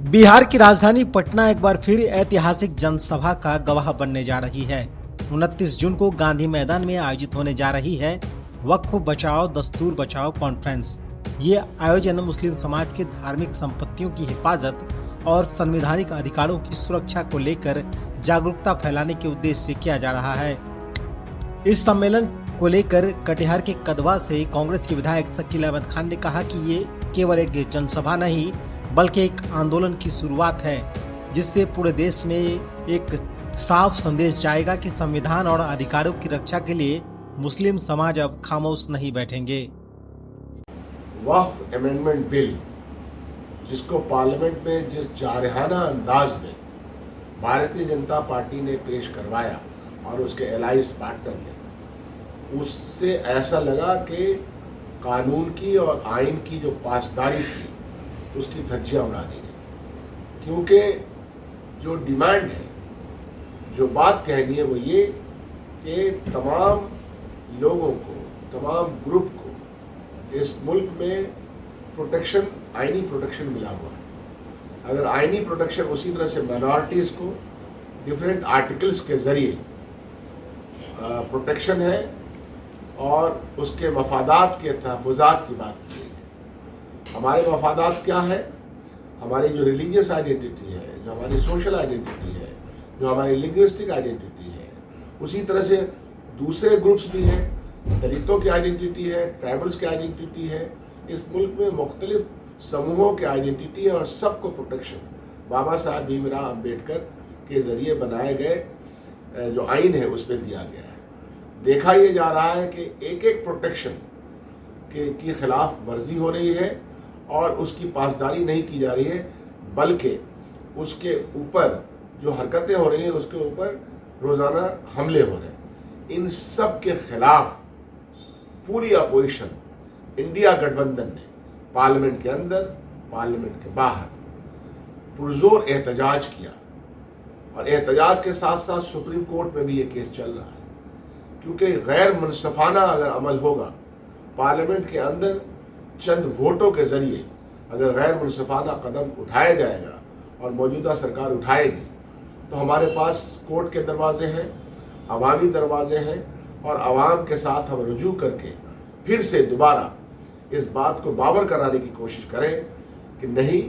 बिहार की राजधानी पटना एक बार फिर ऐतिहासिक जनसभा का गवाह बनने जा रही है। 29 जून को गांधी मैदान में आयोजित होने जा रही है वक्फ बचाओ दस्तूर बचाओ कॉन्फ्रेंस। ये आयोजन मुस्लिम समाज के धार्मिक संपत्तियों की हिफाजत और संवैधानिक अधिकारों की सुरक्षा को लेकर जागरूकता फैलाने के उद्देश्य से किया जा रहा है। इस सम्मेलन को लेकर कटिहार के कदवा से कांग्रेस के विधायक शकील अहमद खान ने कहा कि ये केवल एक जनसभा नहीं बल्कि एक आंदोलन की शुरुआत है, जिससे पूरे देश में एक साफ संदेश जाएगा कि संविधान और अधिकारों की रक्षा के लिए मुस्लिम समाज अब खामोश नहीं बैठेंगे। वक्फ अमेंडमेंट बिल जिसको पार्लियामेंट में जिस जारहाना अंदाज में भारतीय जनता पार्टी ने पेश करवाया और उसके एलाइज पार्टनर ने, उससे ऐसा लगा कि कानून की और आइन की जो पासदारी थी उसकी धज्जियां उड़ा दी गई। क्योंकि जो डिमांड है, जो बात कहनी है वो ये कि तमाम लोगों को, तमाम ग्रुप को इस मुल्क में प्रोटेक्शन, आइनी प्रोटेक्शन मिला हुआ है। अगर आइनी प्रोटेक्शन उसी तरह से माइनॉरिटीज़ को डिफरेंट आर्टिकल्स के ज़रिए प्रोटेक्शन है और उसके मफादात के तहफ़्फ़ुज़ात की बात की गई। हमारे मफादात क्या है? हमारी जो रिलीजियस आइडेंटिटी है, जो हमारी सोशल आइडेंटिटी है, जो हमारी लिंग्विस्टिक आइडेंटिटी है, उसी तरह से दूसरे ग्रुप्स भी हैं। दलितों की आइडेंटिटी है, ट्राइबल्स की आइडेंटिटी है। इस मुल्क में मुख्तलिफ समूहों की आइडेंटिटी है और सबको प्रोटेक्शन बाबा साहब भीमराव अम्बेडकर के ज़रिए बनाए गए जो आइन है उसमें दिया गया है। देखा ये जा रहा है कि एक एक प्रोटेक्शन की खिलाफ वर्जी हो रही है और उसकी पासदारी नहीं की जा रही है, बल्कि उसके ऊपर जो हरकतें हो रही हैं उसके ऊपर रोज़ाना हमले हो रहे हैं। इन सब के खिलाफ पूरी अपोजिशन, इंडिया गठबंधन ने पार्लियामेंट के अंदर, पार्लियामेंट के बाहर पुरजोर एहतजाज किया और एहतजाज के साथ साथ सुप्रीम कोर्ट में भी ये केस चल रहा है। क्योंकि गैर मुनसफाना अगर अमल होगा, पार्लियामेंट के अंदर चंद वोटों के ज़रिए अगर गैर मुनसफाना कदम उठाया जाएगा और मौजूदा सरकार उठाएगी, तो हमारे पास कोर्ट के दरवाजे हैं, अवामी दरवाजे हैं और आवाम के साथ हम रुजू करके फिर से दोबारा इस बात को बावर कराने की कोशिश करें कि नहीं,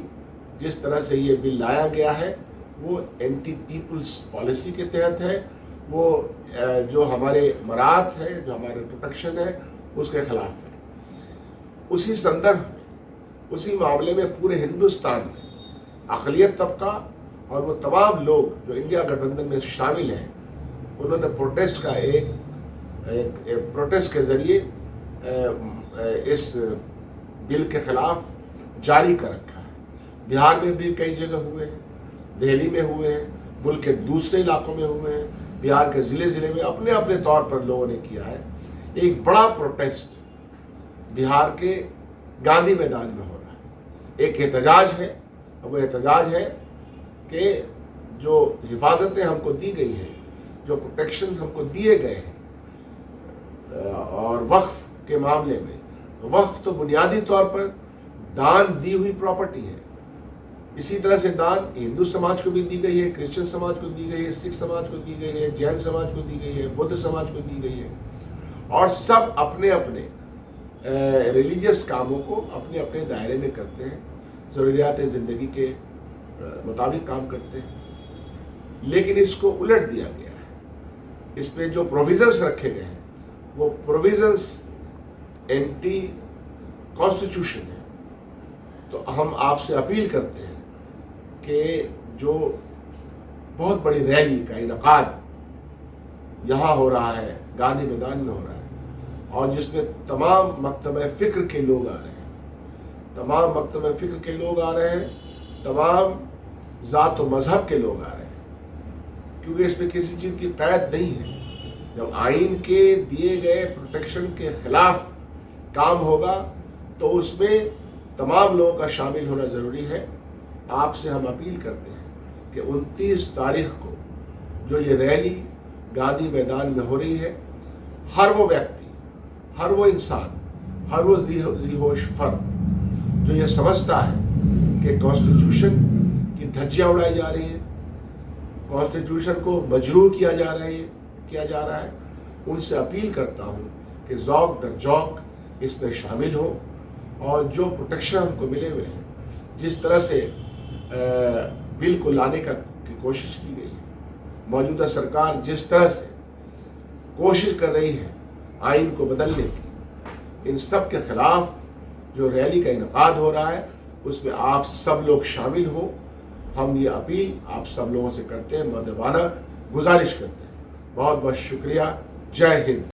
जिस तरह से ये बिल लाया गया है वो एंटी पीपल्स पॉलिसी के तहत है, वो जो हमारे मरात है, जो हमारे प्रोटेक्शन है, उसके खिलाफ है। उसी संदर्भ में, उसी मामले में पूरे हिंदुस्तान में अक़लियत तबका और वो तमाम लोग जो इंडिया गठबंधन में शामिल हैं, उन्होंने प्रोटेस्ट का एक प्रोटेस्ट के ज़रिए इस बिल के खिलाफ जारी कर रखा है। बिहार में भी कई जगह हुए हैं, दिल्ली में हुए हैं, मुल्क के दूसरे इलाकों में हुए हैं, बिहार के ज़िले ज़िले में अपने अपने तौर पर लोगों ने किया है। एक बड़ा प्रोटेस्ट बिहार के गांधी मैदान में हो रहा है। एक एहतजाज है, वो एहतजाज है कि जो हिफाजतें हमको दी गई हैं, जो प्रोटेक्शन हमको दिए गए हैं, और वक्फ के मामले में, वक्फ तो बुनियादी तौर पर दान दी हुई प्रॉपर्टी है। इसी तरह से दान हिंदू समाज को भी दी गई है, क्रिश्चियन समाज को दी गई है, सिख समाज को दी गई है, जैन समाज को दी गई है, बुद्ध समाज को दी गई है, और सब अपने अपने रिलीजियस कामों को अपने अपने दायरे में करते हैं, ज़रूरियात ज़िंदगी के मुताबिक काम करते हैं। लेकिन इसको उलट दिया गया है। इसमें जो प्रोविजंस रखे गए हैं वो प्रोविजंस एंटी कॉन्स्टिट्यूशन है। तो हम आपसे अपील करते हैं कि जो बहुत बड़ी रैली का इनकाद यहाँ हो रहा है, गांधी मैदान में हो रहा है, और जिसमें तमाम मकतब फ़िक्र के लोग आ रहे हैं, तमाम मकतब फ़िक्र के लोग आ रहे हैं, तमाम ज़ात व मज़हब के लोग आ रहे हैं, क्योंकि इसमें किसी चीज़ की क़ैद नहीं है। जब आइन के दिए गए प्रोटेक्शन के ख़िलाफ़ काम होगा तो उसमें तमाम लोगों का शामिल होना ज़रूरी है। आपसे हम अपील करते हैं कि 29 तारीख़ को जो ये रैली गांधी मैदान में हो रही है, हर वो व्यक्ति, हर वो इंसान, हर वो ज़ी होश फ़र्द जो ये समझता है कि कॉन्स्टिट्यूशन دھجیاں اڑائی جا رہی ہیں، کانسٹیٹیوشن کو مجروح کیا جا رہا ہے، ان سے اپیل کرتا ہوں کہ ذوق در ذوق اس میں شامل ہو، اور جو پروٹیکشن ہم کو ملے ہوئے ہیں، جس طرح سے بل کو لانے کی کوشش کی گئی ہے، موجودہ سرکار جس طرح سے کوشش کر رہی ہے آئین کو بدلنے کی، ان سب کے خلاف جو ریلی کا انعقاد ہو رہا ہے اس میں آپ سب لوگ شامل ہوں۔ ہم یہ اپیل آپ سب لوگوں سے کرتے ہیں، مؤدبانہ گزارش کرتے ہیں۔ بہت بہت شکریہ۔ جے ہند۔